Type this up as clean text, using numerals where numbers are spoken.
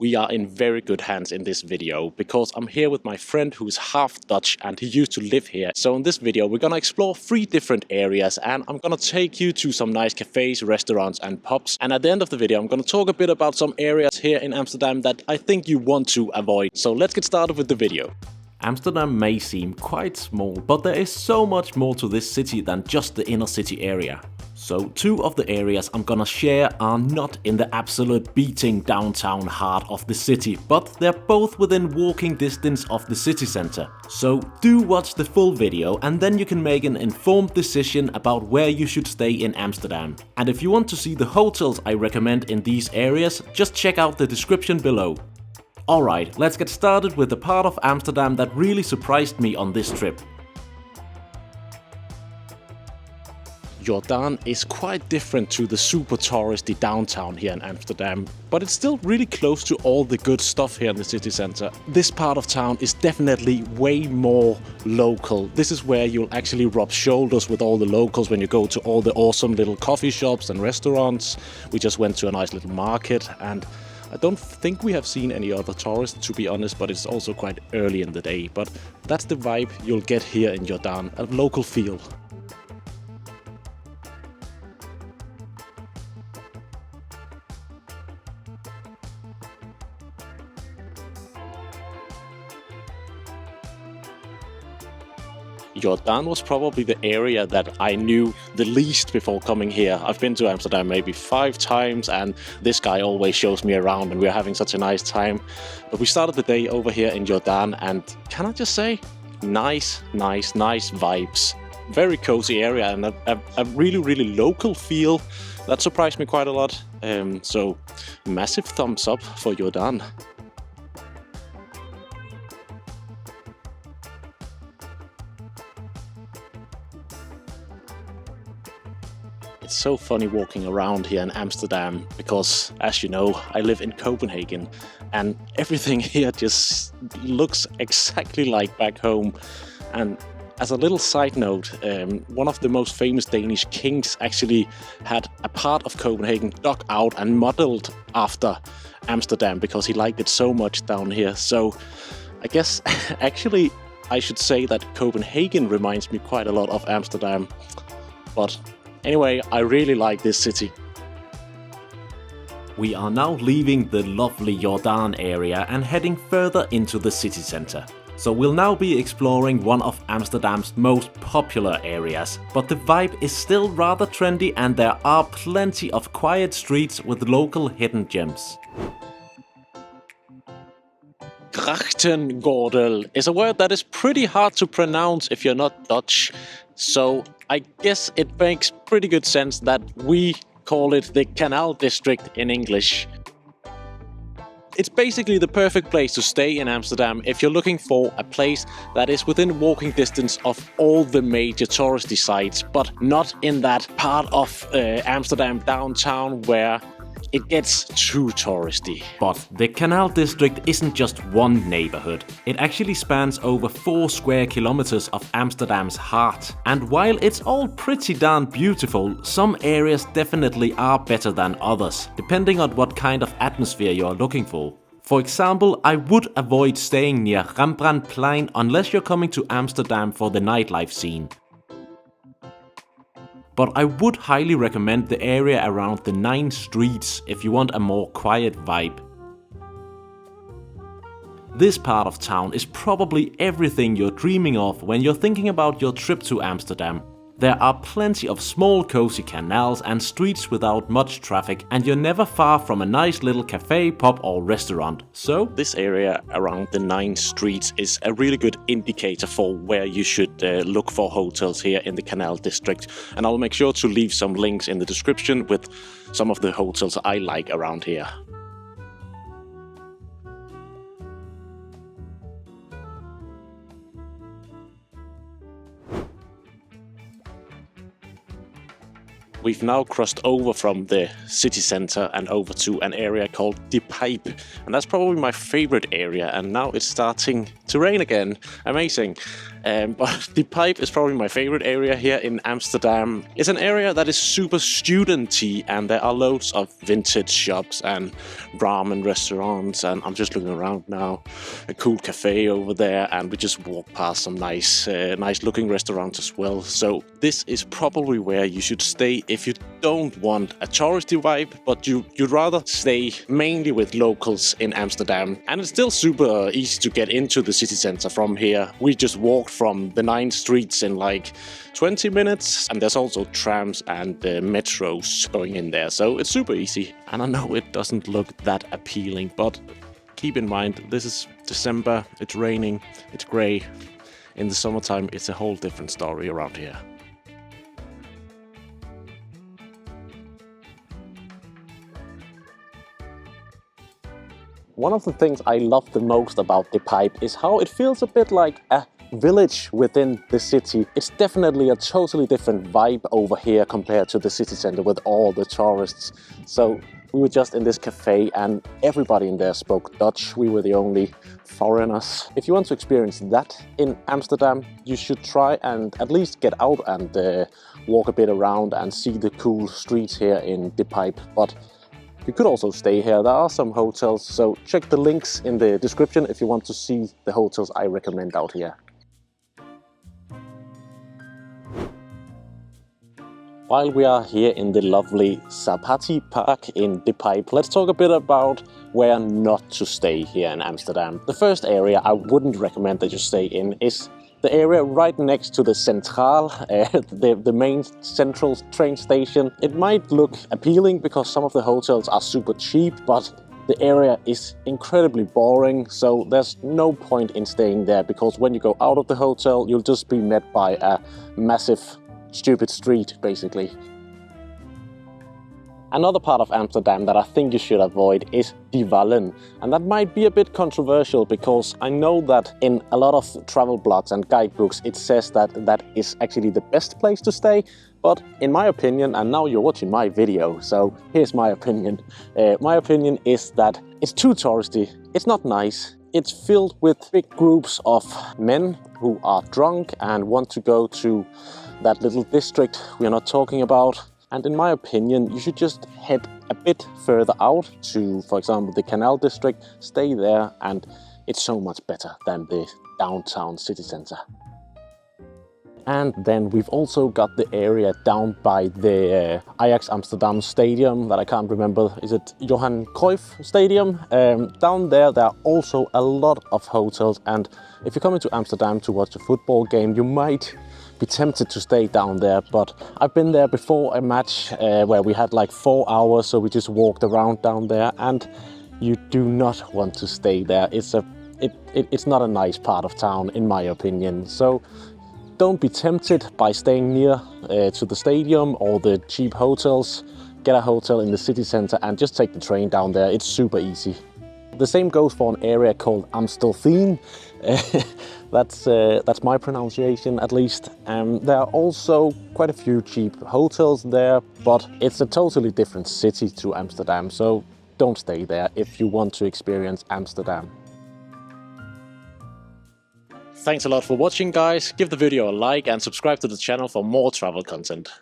We are in very good hands in this video because I'm here with my friend who's half Dutch and he used to live here. So in this video we're gonna explore 3 different areas and I'm gonna take you to some nice cafes, restaurants and pubs. And at the end of the video I'm gonna talk a bit about some areas here in Amsterdam that I think you want to avoid. So let's get started with the video. Amsterdam may seem quite small, but there is so much more to this city than just the inner city area. So 2 of the areas I'm gonna share are not in the absolute beating downtown heart of the city, but they're both within walking distance of the city center. So do watch the full video and then you can make an informed decision about where you should stay in Amsterdam. And if you want to see the hotels I recommend in these areas, just check out the description below. Alright, let's get started with the part of Amsterdam that really surprised me on this trip. Jordaan is quite different to the super touristy downtown here in Amsterdam, but it's still really close to all the good stuff here in the city center. This part of town is definitely way more local. This is where you'll actually rub shoulders with all the locals when you go to all the awesome little coffee shops and restaurants. We just went to a nice little market and I don't think we have seen any other tourists, to be honest, but it's also quite early in the day. But that's the vibe you'll get here in Jordaan, a local feel. Jordaan was probably the area that I knew the least before coming here. I've been to Amsterdam maybe 5 times and this guy always shows me around and we're having such a nice time. But we started the day over here in Jordaan and can I just say, nice vibes. Very cozy area and a really local feel. That surprised me quite a lot. So massive thumbs up for Jordaan. It's so funny walking around here in Amsterdam because, as you know, I live in Copenhagen and everything here just looks exactly like back home. And as a little side note, one of the most famous Danish kings actually had a part of Copenhagen dug out and modeled after Amsterdam because he liked it so much down here. So I guess actually I should say that Copenhagen reminds me quite a lot of Amsterdam. But anyway, I really like this city. We are now leaving the lovely Jordaan area and heading further into the city center. So we'll now be exploring one of Amsterdam's most popular areas, but the vibe is still rather trendy and there are plenty of quiet streets with local hidden gems. Grachtengordel is a word that is pretty hard to pronounce if you're not Dutch, so I guess it makes pretty good sense that we call it the Canal District in English. It's basically the perfect place to stay in Amsterdam if you're looking for a place that is within walking distance of all the major touristy sites, but not in that part of Amsterdam downtown where it gets too touristy. But the Canal District isn't just one neighborhood. It actually spans over 4 square kilometers of Amsterdam's heart. And while it's all pretty darn beautiful, some areas definitely are better than others, depending on what kind of atmosphere you're looking for. For example, I would avoid staying near Rembrandtplein unless you're coming to Amsterdam for the nightlife scene. But I would highly recommend the area around the 9 streets if you want a more quiet vibe. This part of town is probably everything you're dreaming of when you're thinking about your trip to Amsterdam. There are plenty of small cozy canals and streets without much traffic, and you're never far from a nice little cafe, pub or restaurant. So this area around the 9 streets is a really good indicator for where you should look for hotels here in the Canal District. And I'll make sure to leave some links in the description with some of the hotels I like around here. We've now crossed over from the city center and over to an area called the Pijp, and that's probably my favorite area, and now it's starting to rain again. Amazing. But the Pijp is probably my favorite area here in Amsterdam. It's an area that is super student-y, and there are loads of vintage shops and ramen restaurants, and I'm just looking around now. A cool cafe over there, and we just walk past some nice looking restaurants as well. So this is probably where you should stay if you don't want a touristy vibe, but you'd rather stay mainly with locals in Amsterdam. And it's still super easy to get into the city center from here. We just walked from the 9 streets in like 20 minutes, and there's also trams and metros going in there, so it's super easy. And I know it doesn't look that appealing, but keep in mind, this is December, it's raining, it's grey. In the summertime, it's a whole different story around here. One of the things I love the most about the Pijp is how it feels a bit like a village within the city. It's definitely a totally different vibe over here compared to the city center with all the tourists. So we were just in this cafe and everybody in there spoke Dutch. We were the only foreigners. If you want to experience that in Amsterdam, you should try and at least get out and walk a bit around and see the cool streets here in the Pijp. But you could also stay here. There are some hotels, so check the links in the description if you want to see the hotels I recommend out here. While we are here in the lovely Zapati Park in the Pijp, let's talk a bit about where not to stay here in Amsterdam. The first area I wouldn't recommend that you stay in is the area right next to the Centraal, the main central train station. It might look appealing because some of the hotels are super cheap, but the area is incredibly boring, so there's no point in staying there, because when you go out of the hotel, you'll just be met by a massive stupid street, basically. Another part of Amsterdam that I think you should avoid is Die Wallen. And that might be a bit controversial, because I know that in a lot of travel blogs and guidebooks it says that that is actually the best place to stay. But in my opinion, and now you're watching my video, so here's my opinion. My opinion is that it's too touristy, it's not nice. It's filled with big groups of men who are drunk and want to go to that little district we are not talking about. And in my opinion, you should just head a bit further out to, for example, the Canal District, stay there, and it's so much better than the downtown city center. And then we've also got the area down by the Ajax Amsterdam stadium that I can't remember. Is it Johan Cruyff Stadium? Down there are also a lot of hotels, and if you're coming to Amsterdam to watch a football game, you might be tempted to stay down there. But I've been there before a match where we had like 4 hours, so we just walked around down there, and you do not want to stay there. It's not a nice part of town, in my opinion. So don't be tempted by staying near to the stadium or the cheap hotels. Get a hotel in the city center and just take the train down there. It's super easy. The same goes for an area called Amstelveen. That's my pronunciation, at least. There are also quite a few cheap hotels there, but it's a totally different city to Amsterdam, so don't stay there if you want to experience Amsterdam. Thanks a lot for watching, guys. Give the video a like and subscribe to the channel for more travel content.